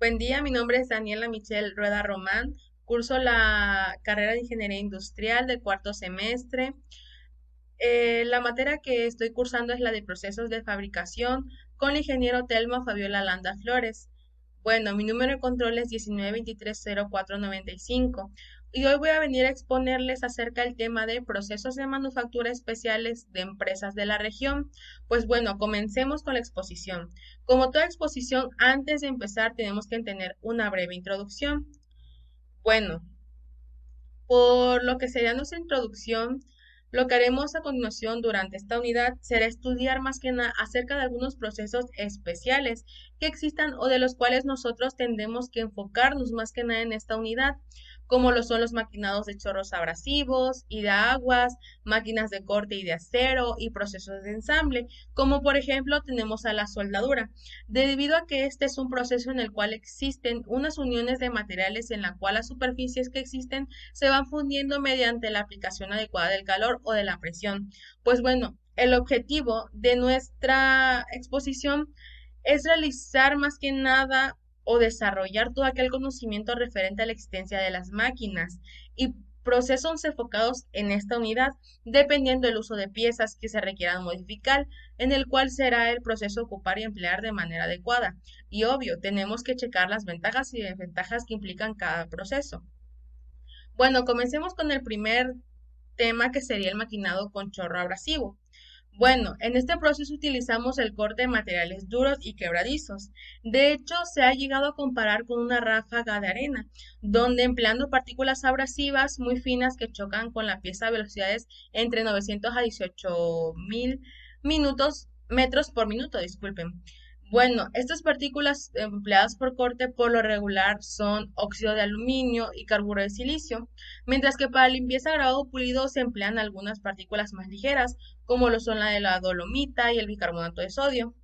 Buen día, mi nombre es Daniela Michelle Rueda Román. Curso la carrera de Ingeniería Industrial del cuarto semestre. La materia que estoy cursando es la de procesos de fabricación con el ingeniero Telmo Fabiola Landa Flores. Bueno, mi número de control es 19230495 y hoy voy a venir a exponerles acerca del tema de procesos de manufactura especiales de empresas de la región. Pues bueno, comencemos con la exposición. Como toda exposición, antes de empezar tenemos que tener una breve introducción. Bueno, por lo que sería nuestra introducción, lo que haremos a continuación durante esta unidad será estudiar más que nada acerca de algunos procesos especiales que existan o de los cuales nosotros tendremos que enfocarnos más que nada en esta unidad, como lo son los maquinados de chorros abrasivos y de aguas, máquinas de corte y de acero y procesos de ensamble, como por ejemplo tenemos a la soldadura, debido a que este es un proceso en el cual existen unas uniones de materiales en la cual las superficies que existen se van fundiendo mediante la aplicación adecuada del calor o de la presión. Pues bueno, el objetivo de nuestra exposición es realizar más que nada o desarrollar todo aquel conocimiento referente a la existencia de las máquinas y procesos enfocados en esta unidad, dependiendo del uso de piezas que se requieran modificar, en el cual será el proceso ocupar y emplear de manera adecuada. Y obvio, tenemos que checar las ventajas y desventajas que implican cada proceso. Bueno, comencemos con el primer tema que sería el maquinado con chorro abrasivo. Bueno, en este proceso utilizamos el corte de materiales duros y quebradizos. De hecho, se ha llegado a comparar con una ráfaga de arena, donde empleando partículas abrasivas muy finas que chocan con la pieza a velocidades entre 900 a 18.000 metros por minuto, disculpen. Bueno, estas partículas empleadas por corte por lo regular son óxido de aluminio y carburo de silicio, mientras que para limpieza, grabado pulido se emplean algunas partículas más ligeras, como lo son la de la dolomita y el bicarbonato de sodio.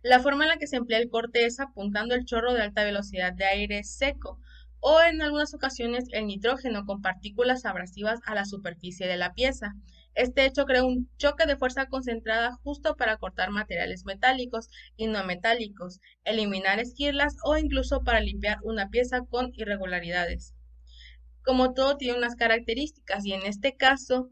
La forma en la que se emplea el corte es apuntando el chorro de alta velocidad de aire seco o en algunas ocasiones el nitrógeno con partículas abrasivas a la superficie de la pieza. Este hecho crea un choque de fuerza concentrada justo para cortar materiales metálicos y no metálicos, eliminar esquirlas o incluso para limpiar una pieza con irregularidades. Como todo tiene unas características y en este caso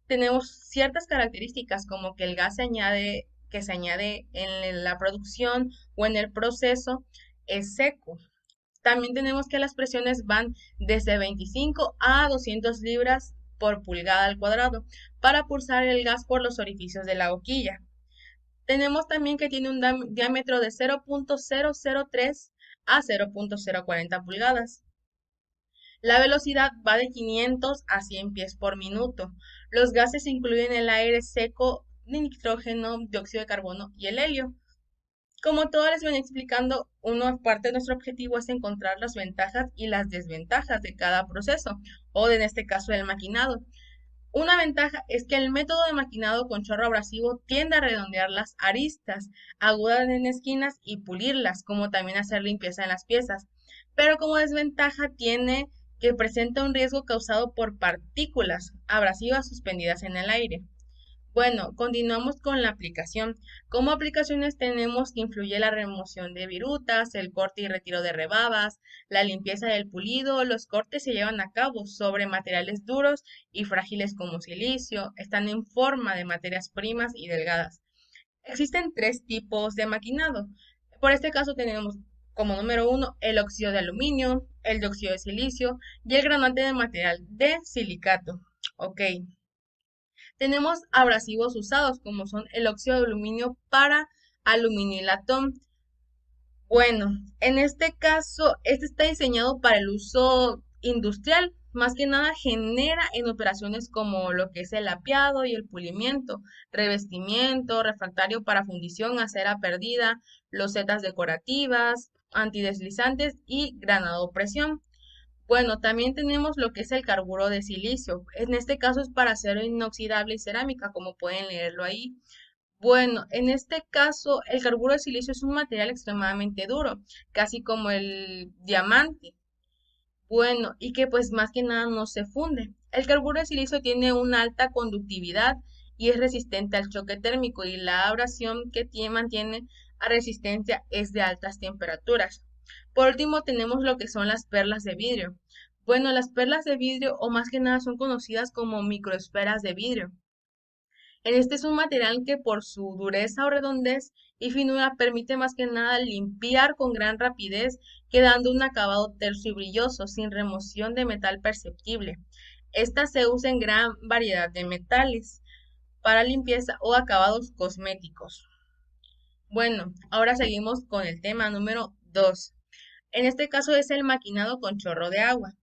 tenemos ciertas características como que el gas que se añade en la producción o en el proceso es seco. También tenemos que las presiones van desde 25 a 200 libras por pulgada al cuadrado para pulsar el gas por los orificios de la boquilla. Tenemos también que tiene un diámetro de 0.003 a 0.040 pulgadas. La velocidad va de 500 a 100 pies por minuto. Los gases incluyen el aire seco, nitrógeno, dióxido de carbono y el helio. Como todo les venía explicando, una parte de nuestro objetivo es encontrar las ventajas y las desventajas de cada proceso, o en este caso del maquinado. Una ventaja es que el método de maquinado con chorro abrasivo tiende a redondear las aristas, agudas en esquinas y pulirlas, como también hacer limpieza en las piezas. Pero como desventaja tiene que presenta un riesgo causado por partículas abrasivas suspendidas en el aire. Bueno, continuamos con la aplicación. Como aplicaciones tenemos que influye la remoción de virutas, el corte y retiro de rebabas, la limpieza del pulido. Los cortes se llevan a cabo sobre materiales duros y frágiles como silicio, están en forma de materias primas y delgadas. Existen tres tipos de maquinado. Por este caso tenemos como número uno el óxido de aluminio, el dióxido de silicio y el granate de material de silicato. Ok. Tenemos abrasivos usados como son el óxido de aluminio para aluminio y latón. Bueno, en este caso, este está diseñado para el uso industrial. Más que nada genera en operaciones como lo que es el lapiado y el pulimiento, revestimiento, refractario para fundición, acera perdida, losetas decorativas, antideslizantes y granado presión. Bueno, también tenemos lo que es el carburo de silicio. En este caso es para acero inoxidable y cerámica, como pueden leerlo ahí. Bueno, en este caso el carburo de silicio es un material extremadamente duro, casi como el diamante. Bueno, y que pues más que nada no se funde. El carburo de silicio tiene una alta conductividad y es resistente al choque térmico y la abrasión que mantiene a resistencia es de altas temperaturas. Por último, tenemos lo que son las perlas de vidrio. Bueno, las perlas de vidrio o más que nada son conocidas como microesferas de vidrio. Este es un material que por su dureza o redondez y finura permite más que nada limpiar con gran rapidez, quedando un acabado terso y brilloso, sin remoción de metal perceptible. Esta se usa en gran variedad de metales para limpieza o acabados cosméticos. Bueno, ahora seguimos con el tema número 2. En este caso es el maquinado con chorro de agua.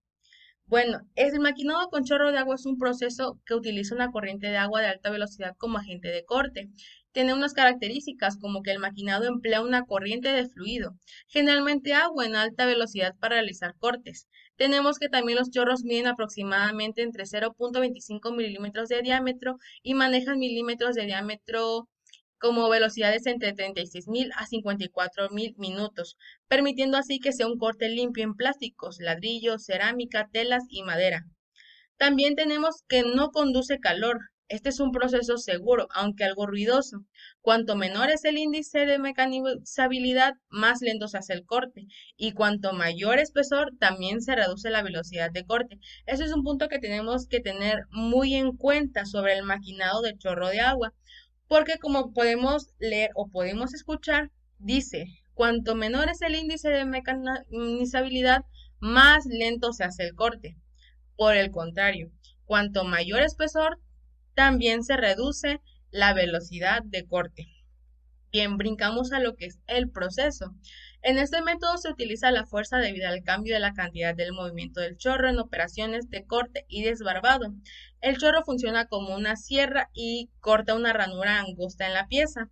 Bueno, el maquinado con chorro de agua es un proceso que utiliza una corriente de agua de alta velocidad como agente de corte. Tiene unas características como que el maquinado emplea una corriente de fluido, generalmente agua en alta velocidad para realizar cortes. Tenemos que también los chorros miden aproximadamente entre 0.25 milímetros de diámetro y manejan milímetros de diámetro como velocidades entre 36.000 a 54.000 minutos, permitiendo así que sea un corte limpio en plásticos, ladrillos, cerámica, telas y madera. También tenemos que no conduce calor. Este es un proceso seguro, aunque algo ruidoso. Cuanto menor es el índice de mecanizabilidad, más lento se hace el corte. Y cuanto mayor espesor, también se reduce la velocidad de corte. Ese es un punto que tenemos que tener muy en cuenta sobre el maquinado de chorro de agua, porque como podemos leer o podemos escuchar, dice, cuanto menor es el índice de mecanizabilidad, más lento se hace el corte. Por el contrario, cuanto mayor espesor, también se reduce la velocidad de corte. Bien, brincamos a lo que es el proceso. En este método se utiliza la fuerza debido al cambio de la cantidad del movimiento del chorro en operaciones de corte y desbarbado. El chorro funciona como una sierra y corta una ranura angosta en la pieza.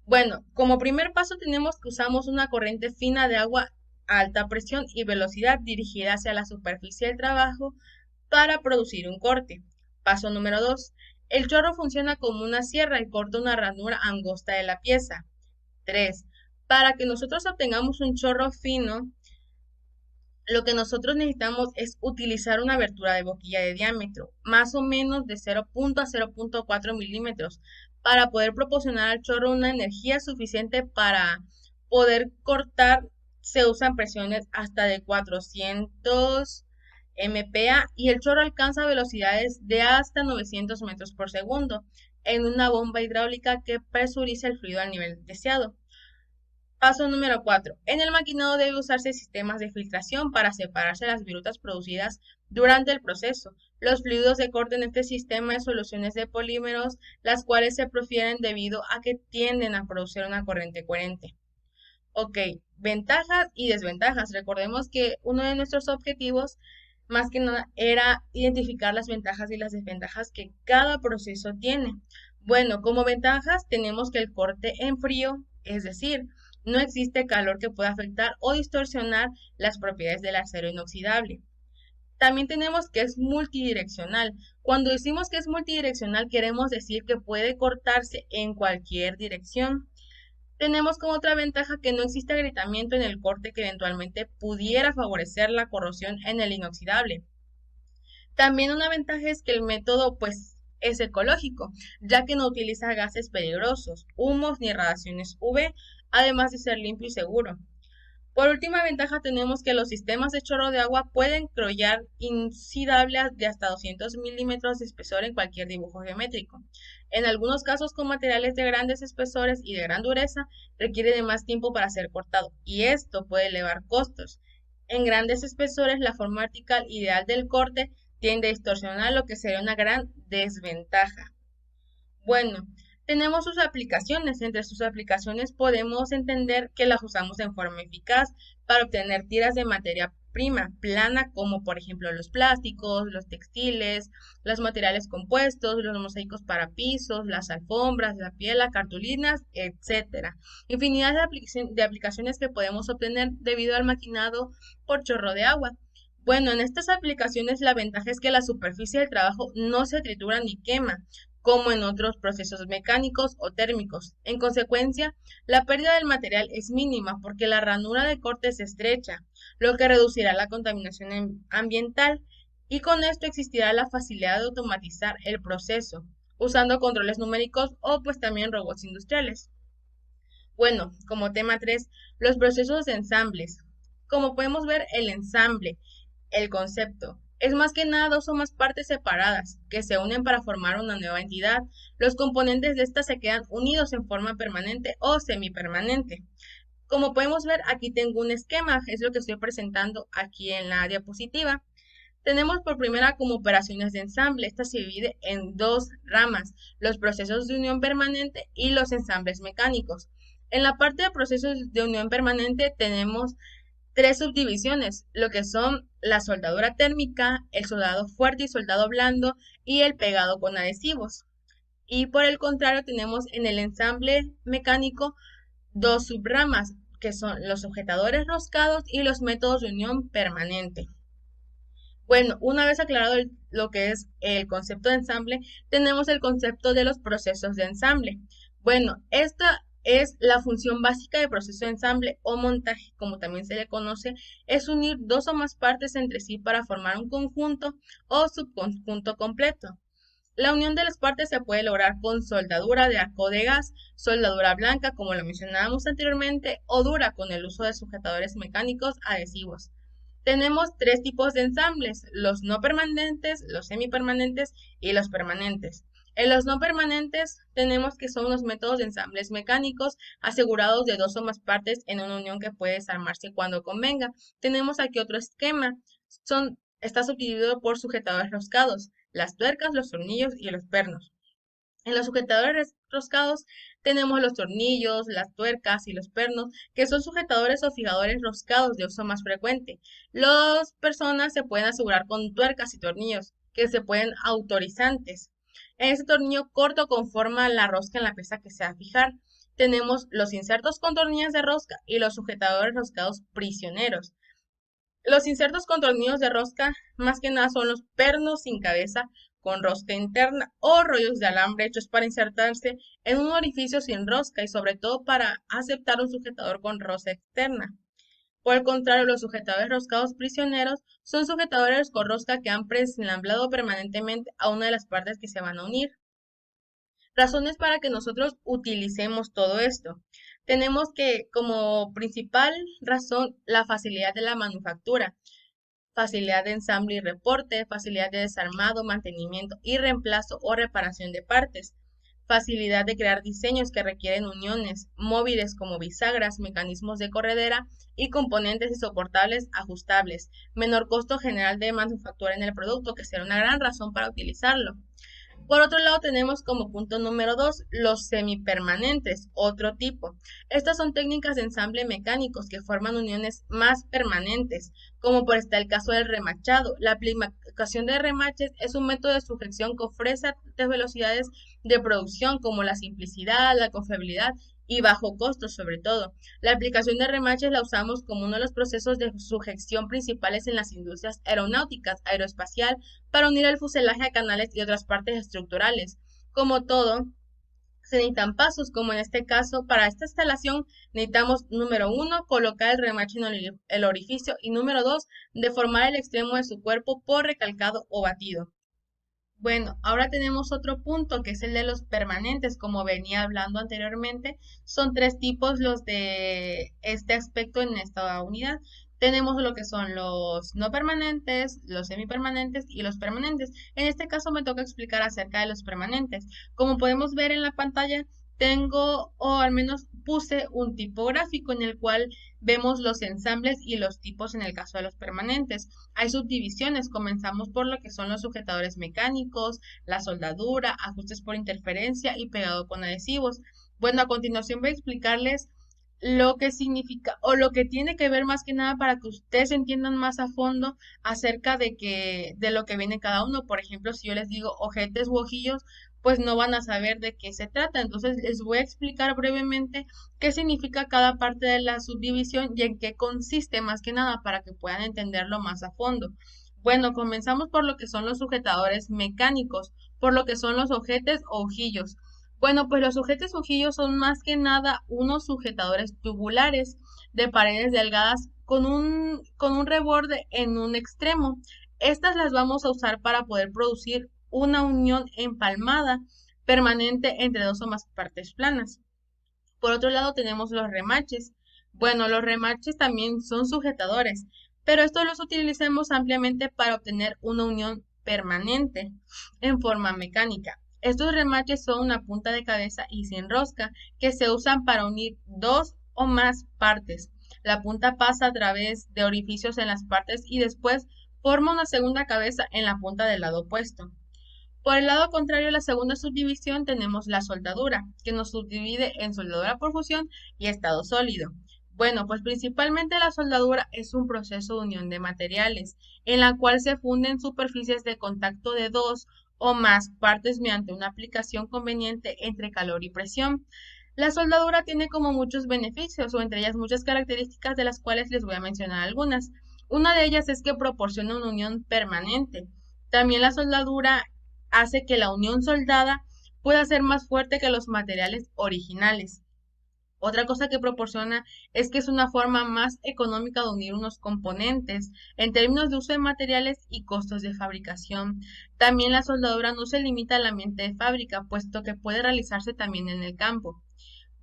Bueno, como primer paso tenemos que usamos una corriente fina de agua a alta presión y velocidad dirigida hacia la superficie del trabajo para producir un corte. Paso número 2. El chorro funciona como una sierra y corta una ranura angosta de la pieza. 3. Para que nosotros obtengamos un chorro fino, lo que nosotros necesitamos es utilizar una abertura de boquilla de diámetro, más o menos de 0. A 0.4 milímetros, para poder proporcionar al chorro una energía suficiente para poder cortar. Se usan presiones hasta de 400 MPa y el chorro alcanza velocidades de hasta 900 metros por segundo en una bomba hidráulica que presuriza el fluido al nivel deseado. Paso número 4. En el maquinado debe usarse sistemas de filtración para separarse las virutas producidas durante el proceso. Los fluidos de corte en este sistema de soluciones de polímeros, las cuales se profieren debido a que tienden a producir una corriente coherente. Ok, ventajas y desventajas. Recordemos que uno de nuestros objetivos más que nada era identificar las ventajas y las desventajas que cada proceso tiene. Bueno, como ventajas tenemos que el corte en frío, es decir, no existe calor que pueda afectar o distorsionar las propiedades del acero inoxidable. También tenemos que es multidireccional. Cuando decimos que es multidireccional, queremos decir que puede cortarse en cualquier dirección. Tenemos como otra ventaja que no existe agrietamiento en el corte que eventualmente pudiera favorecer la corrosión en el inoxidable. También una ventaja es que el método pues es ecológico, ya que no utiliza gases peligrosos, humos ni radiaciones UV, además de ser limpio y seguro. Por última ventaja tenemos que los sistemas de chorro de agua pueden crollar inoxidables de hasta 200 milímetros de espesor en cualquier dibujo geométrico. En algunos casos con materiales de grandes espesores y de gran dureza requiere de más tiempo para ser cortado y esto puede elevar costos. En grandes espesores la forma vertical ideal del corte tiende a distorsionar lo que sería una gran desventaja. Bueno, tenemos sus aplicaciones. Entre sus aplicaciones podemos entender que las usamos en forma eficaz para obtener tiras de materia prima plana, como por ejemplo los plásticos, los textiles, los materiales compuestos, los mosaicos para pisos, las alfombras, la piel, las cartulinas, etcétera. Infinidad de aplicaciones que podemos obtener debido al maquinado por chorro de agua. Bueno, en estas aplicaciones la ventaja es que la superficie del trabajo no se tritura ni quema, como en otros procesos mecánicos o térmicos. En consecuencia, la pérdida del material es mínima porque la ranura de corte es estrecha, lo que reducirá la contaminación ambiental y con esto existirá la facilidad de automatizar el proceso, usando controles numéricos o pues también robots industriales. Bueno, como tema 3, los procesos de ensambles. Como podemos ver, el ensamble, el concepto, es más que nada dos o más partes separadas que se unen para formar una nueva entidad. Los componentes de esta se quedan unidos en forma permanente o semipermanente. Como podemos ver, aquí tengo un esquema, es lo que estoy presentando aquí en la diapositiva. Tenemos por primera como operaciones de ensamble. Esta se divide en dos ramas, los procesos de unión permanente y los ensambles mecánicos. En la parte de procesos de unión permanente tenemos tres subdivisiones, lo que son la soldadura térmica, el soldado fuerte y soldado blando y el pegado con adhesivos. Y por el contrario tenemos en el ensamble mecánico dos subramas, que son los sujetadores roscados y los métodos de unión permanente. Bueno, una vez aclarado lo que es el concepto de ensamble, tenemos el concepto de los procesos de ensamble. Bueno, esta es la función básica de proceso de ensamble o montaje, como también se le conoce, es unir dos o más partes entre sí para formar un conjunto o subconjunto completo. La unión de las partes se puede lograr con soldadura de arco de gas, soldadura blanca, como lo mencionábamos anteriormente, o dura con el uso de sujetadores mecánicos adhesivos. Tenemos tres tipos de ensambles, los no permanentes, los semipermanentes y los permanentes. En los no permanentes tenemos que son los métodos de ensambles mecánicos asegurados de dos o más partes en una unión que puede desarmarse cuando convenga. Tenemos aquí otro esquema, está subdividido por sujetadores roscados, las tuercas, los tornillos y los pernos. En los sujetadores roscados tenemos los tornillos, las tuercas y los pernos, que son sujetadores o fijadores roscados de uso más frecuente. Las personas se pueden asegurar con tuercas y tornillos, que se pueden autorizantes. En ese tornillo corto conforma la rosca en la pieza que se va a fijar. Tenemos los insertos con tornillas de rosca y los sujetadores roscados prisioneros. Los insertos con tornillos de rosca, más que nada, son los pernos sin cabeza con rosca interna o rollos de alambre hechos para insertarse en un orificio sin rosca y sobre todo para aceptar un sujetador con rosca externa. Por el contrario, los sujetadores roscados prisioneros son sujetadores con rosca que han preensambladado permanentemente a una de las partes que se van a unir. Razones para que nosotros utilicemos todo esto. Tenemos que como principal razón la facilidad de la manufactura, facilidad de ensamble y reporte, facilidad de desarmado, mantenimiento y reemplazo o reparación de partes, facilidad de crear diseños que requieren uniones móviles como bisagras, mecanismos de corredera y componentes y soportables ajustables, menor costo general de manufactura en el producto, que será una gran razón para utilizarlo. Por otro lado, tenemos como punto número 2 los semipermanentes, otro tipo. Estas son técnicas de ensamble mecánicos que forman uniones más permanentes, como por este el caso del remachado. La aplicación de remaches es un método de sujeción que ofrece altas velocidades de producción, como la simplicidad, la confiabilidad y bajo costo sobre todo. La aplicación de remaches la usamos como uno de los procesos de sujeción principales en las industrias aeronáuticas, aeroespacial, para unir el fuselaje a canales y otras partes estructurales. Como todo, se necesitan pasos, como en este caso, para esta instalación necesitamos, número 1, colocar el remache en el orificio y número 2, deformar el extremo de su cuerpo por recalcado o batido. Bueno, ahora tenemos otro punto que es el de los permanentes, como venía hablando anteriormente. Son tres tipos los de este aspecto en esta unidad. Tenemos lo que son los no permanentes, los semipermanentes y los permanentes. En este caso me toca explicar acerca de los permanentes. Como podemos ver en la pantalla, tengo o al menos puse un tipográfico en el cual vemos los ensambles y los tipos en el caso de los permanentes. Hay subdivisiones, comenzamos por lo que son los sujetadores mecánicos, la soldadura, ajustes por interferencia y pegado con adhesivos. Bueno, a continuación voy a explicarles lo que significa o lo que tiene que ver más que nada para que ustedes entiendan más a fondo acerca de lo que viene cada uno. Por ejemplo, si yo les digo ojetes u ojillos, pues no van a saber de qué se trata. Entonces les voy a explicar brevemente qué significa cada parte de la subdivisión y en qué consiste más que nada para que puedan entenderlo más a fondo. Bueno, comenzamos por lo que son los sujetadores mecánicos, por lo que son los ojetes o ojillos. Bueno, pues los sujetes ojillos son más que nada unos sujetadores tubulares de paredes delgadas con un reborde en un extremo. Estas las vamos a usar para poder producir una unión empalmada permanente entre dos o más partes planas. Por otro lado tenemos los remaches. Bueno, los remaches también son sujetadores, pero estos los utilizamos ampliamente para obtener una unión permanente en forma mecánica. Estos remaches son una punta de cabeza y sin rosca que se usan para unir dos o más partes. La punta pasa a través de orificios en las partes y después forma una segunda cabeza en la punta del lado opuesto. Por el lado contrario, la segunda subdivisión tenemos la soldadura, que nos subdivide en soldadura por fusión y estado sólido. Bueno, pues principalmente la soldadura es un proceso de unión de materiales, en la cual se funden superficies de contacto de dos o más partes mediante una aplicación conveniente entre calor y presión. La soldadura tiene como muchos beneficios, o entre ellas muchas características de las cuales les voy a mencionar algunas. Una de ellas es que proporciona una unión permanente. También la soldadura hace que la unión soldada pueda ser más fuerte que los materiales originales. Otra cosa que proporciona es que es una forma más económica de unir unos componentes en términos de uso de materiales y costos de fabricación. También la soldadura no se limita al ambiente de fábrica, puesto que puede realizarse también en el campo.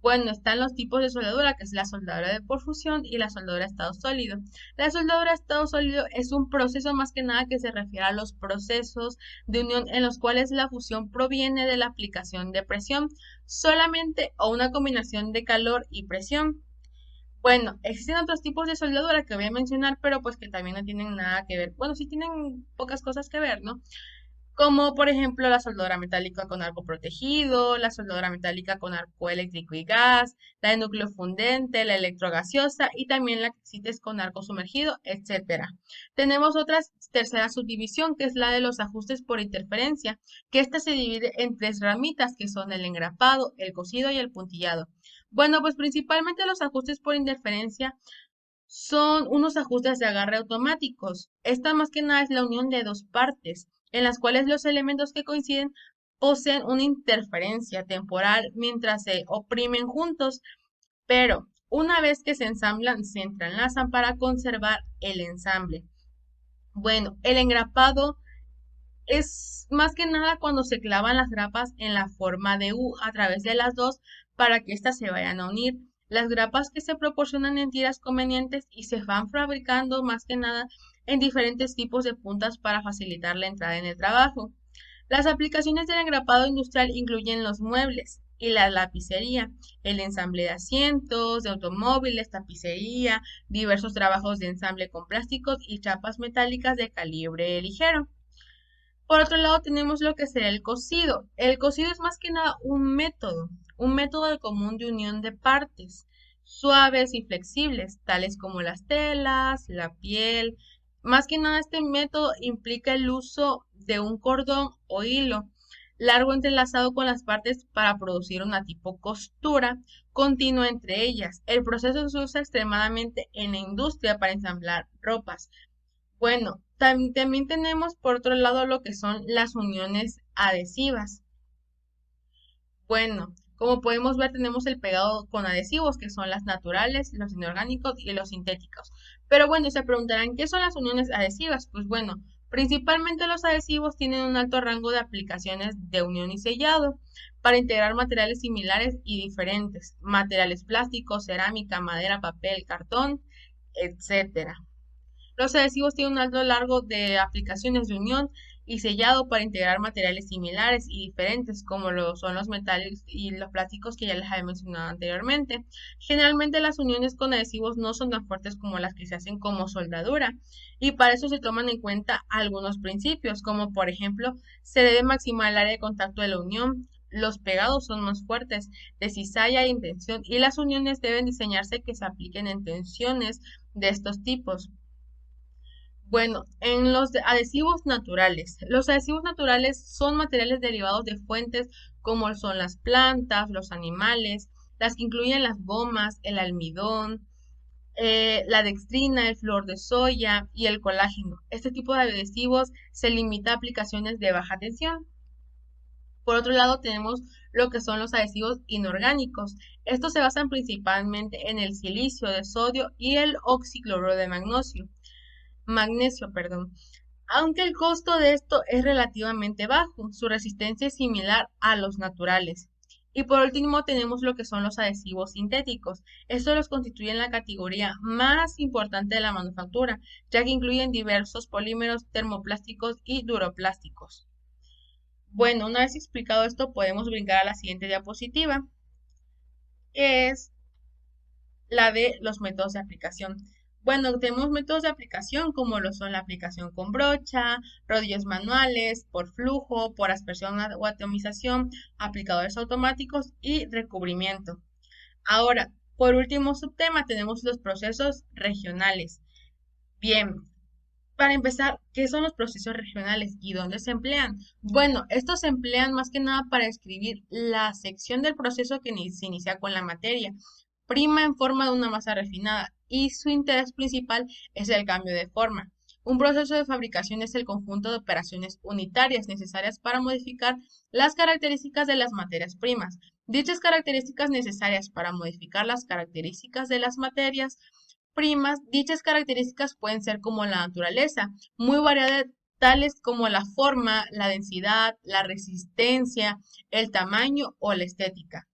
Bueno, están los tipos de soldadura, que es la soldadura de por fusión y la soldadura de estado sólido. La soldadura de estado sólido es un proceso más que nada que se refiere a los procesos de unión en los cuales la fusión proviene de la aplicación de presión solamente o una combinación de calor y presión. Bueno, existen otros tipos de soldadura que voy a mencionar, pero pues que también no tienen nada que ver. Bueno, sí tienen pocas cosas que ver, ¿no? Como por ejemplo la soldadura metálica con arco protegido, la soldadura metálica con arco eléctrico y gas, la de núcleo fundente, la electrogaseosa y también la que existe con arco sumergido, etcétera. Tenemos otra tercera subdivisión que es la de los ajustes por interferencia, que esta se divide en tres ramitas que son el engrapado, el cosido y el puntillado. Bueno, pues principalmente los ajustes por interferencia son unos ajustes de agarre automáticos. Esta más que nada es la unión de dos partes, en las cuales los elementos que coinciden poseen una interferencia temporal mientras se oprimen juntos, pero una vez que se ensamblan, se entrelazan para conservar el ensamble. Bueno, el engrapado es más que nada cuando se clavan las grapas en la forma de U a través de las dos para que éstas se vayan a unir. Las grapas que se proporcionan en tiras convenientes y se van fabricando más que nada en diferentes tipos de puntas para facilitar la entrada en el trabajo. Las aplicaciones del engrapado industrial incluyen los muebles y la lapicería, el ensamble de asientos, de automóviles, tapicería, diversos trabajos de ensamble con plásticos y chapas metálicas de calibre ligero. Por otro lado, tenemos lo que sería el cosido. El cosido es más que nada un método de común de unión de partes suaves y flexibles, tales como las telas, la piel. Más que nada, este método implica el uso de un cordón o hilo largo entrelazado con las partes para producir una tipo costura continua entre ellas. El proceso se usa extremadamente en la industria para ensamblar ropas. Bueno, también tenemos por otro lado lo que son las uniones adhesivas. Bueno, como podemos ver, tenemos el pegado con adhesivos, que son las naturales, los inorgánicos y los sintéticos. Pero bueno, se preguntarán, ¿qué son las uniones adhesivas? Pues bueno, principalmente los adhesivos tienen un alto rango de aplicaciones de unión y sellado para integrar materiales similares y diferentes, materiales plásticos, cerámica, madera, papel, cartón, etcétera. Los adhesivos tienen un alto largo de aplicaciones de unión y sellado para integrar materiales similares y diferentes, como lo son los metales y los plásticos que ya les había mencionado anteriormente. Generalmente las uniones con adhesivos no son tan fuertes como las que se hacen como soldadura, y para eso se toman en cuenta algunos principios, como por ejemplo, se debe maximar el área de contacto de la unión. Los pegados son más fuertes de cizalla y en tensión, y las uniones deben diseñarse que se apliquen en tensiones de estos tipos. Bueno, en los adhesivos naturales. Los adhesivos naturales son materiales derivados de fuentes como son las plantas, los animales, las que incluyen las gomas, el almidón, la dextrina, el flor de soya y el colágeno. Este tipo de adhesivos se limita a aplicaciones de baja tensión. Por otro lado, tenemos lo que son los adhesivos inorgánicos. Estos se basan principalmente en el silicio de sodio y el oxicloruro de magnesio, perdón. Aunque el costo de esto es relativamente bajo, su resistencia es similar a los naturales. Y por último tenemos lo que son los adhesivos sintéticos. Estos los constituyen la categoría más importante de la manufactura, ya que incluyen diversos polímeros termoplásticos y duroplásticos. Bueno, una vez explicado esto, podemos brincar a la siguiente diapositiva, que es la de los métodos de aplicación. Bueno, tenemos métodos de aplicación como lo son la aplicación con brocha, rodillos manuales, por flujo, por aspersión o atomización, aplicadores automáticos y recubrimiento. Ahora, por último subtema, tenemos los procesos regionales. Bien, para empezar, ¿qué son los procesos regionales y dónde se emplean? Bueno, estos se emplean más que nada para describir la sección del proceso que se inicia con la materia prima en forma de una masa refinada y su interés principal es el cambio de forma. Un proceso de fabricación es el conjunto de operaciones unitarias necesarias para modificar las características de las materias primas. Dichas características necesarias para modificar las características de las materias primas, dichas características pueden ser como la naturaleza, muy variada, tales como la forma, la densidad, la resistencia, el tamaño o la estética.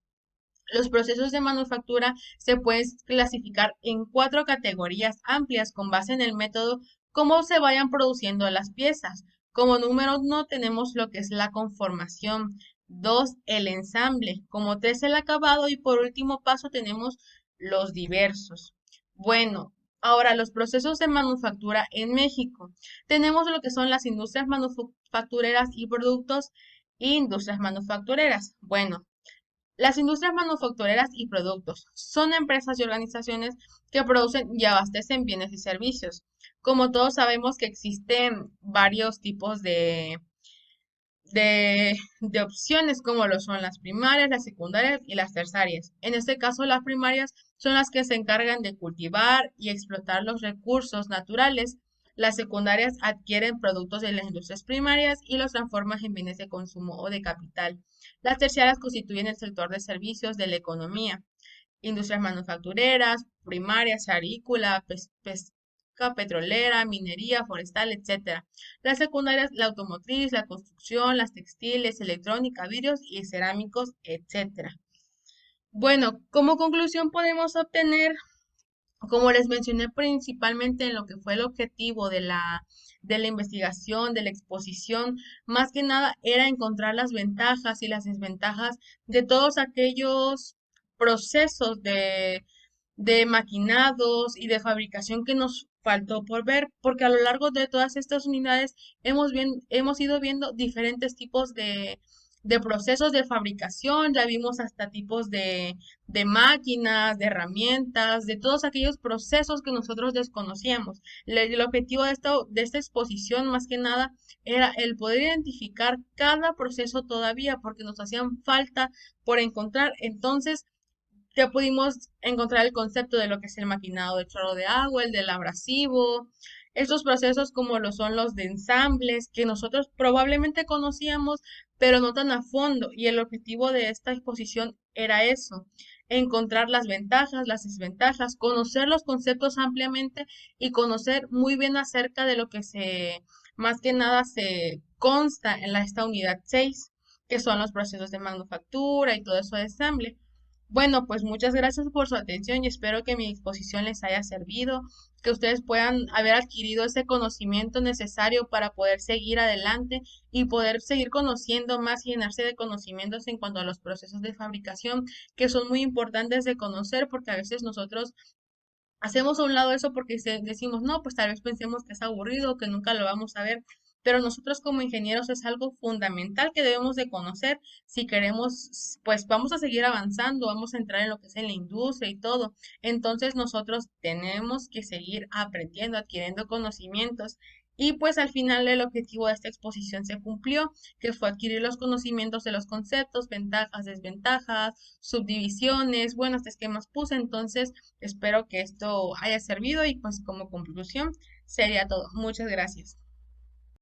Los procesos de manufactura se pueden clasificar en cuatro categorías amplias con base en el método cómo se vayan produciendo las piezas. Como número uno tenemos lo que es la conformación, dos el ensamble, como tres el acabado y por último paso tenemos los diversos. Bueno, ahora los procesos de manufactura en México. Tenemos lo que son las industrias manufactureras y productos e industrias manufactureras. Bueno, las industrias manufactureras y productos son empresas y organizaciones que producen y abastecen bienes y servicios. Como todos sabemos que existen varios tipos de opciones, como lo son las primarias, las secundarias y las terciarias. En este caso, las primarias son las que se encargan de cultivar y explotar los recursos naturales. Las secundarias adquieren productos de las industrias primarias y los transforman en bienes de consumo o de capital. Las terciarias constituyen el sector de servicios de la economía, industrias manufactureras, primarias, agrícola, pesca, petrolera, minería, forestal, etcétera. Las secundarias, la automotriz, la construcción, las textiles, electrónica, vidrios y cerámicos, etcétera. Bueno, como conclusión podemos obtener, como les mencioné principalmente en lo que fue el objetivo de la investigación, de la exposición, más que nada era encontrar las ventajas y las desventajas de todos aquellos procesos de maquinados y de fabricación que nos faltó por ver, porque a lo largo de todas estas unidades hemos ido viendo diferentes tipos de procesos de fabricación, ya vimos hasta tipos de máquinas, de herramientas, de todos aquellos procesos que nosotros desconocíamos. El objetivo de esta exposición, más que nada, era el poder identificar cada proceso todavía, porque nos hacían falta por encontrar. Entonces, ya pudimos encontrar el concepto de lo que es el maquinado de chorro de agua, el del abrasivo, estos procesos como lo son los de ensambles, que nosotros probablemente conocíamos, pero no tan a fondo. Y el objetivo de esta exposición era eso, encontrar las ventajas, las desventajas, conocer los conceptos ampliamente y conocer muy bien acerca de lo que más que nada se consta en esta unidad 6, que son los procesos de manufactura y todo eso de ensamble. Bueno, pues muchas gracias por su atención y espero que mi exposición les haya servido, que ustedes puedan haber adquirido ese conocimiento necesario para poder seguir adelante y poder seguir conociendo más y llenarse de conocimientos en cuanto a los procesos de fabricación, que son muy importantes de conocer porque a veces nosotros hacemos a un lado eso porque decimos, no, pues tal vez pensemos que es aburrido, que nunca lo vamos a ver, pero nosotros como ingenieros es algo fundamental que debemos de conocer si queremos, pues vamos a seguir avanzando, vamos a entrar en lo que es en la industria y todo. Entonces nosotros tenemos que seguir aprendiendo, adquiriendo conocimientos. Y pues al final el objetivo de esta exposición se cumplió, que fue adquirir los conocimientos de los conceptos, ventajas, desventajas, subdivisiones, bueno, hasta esquemas puse, entonces espero que esto haya servido y pues como conclusión sería todo. Muchas gracias.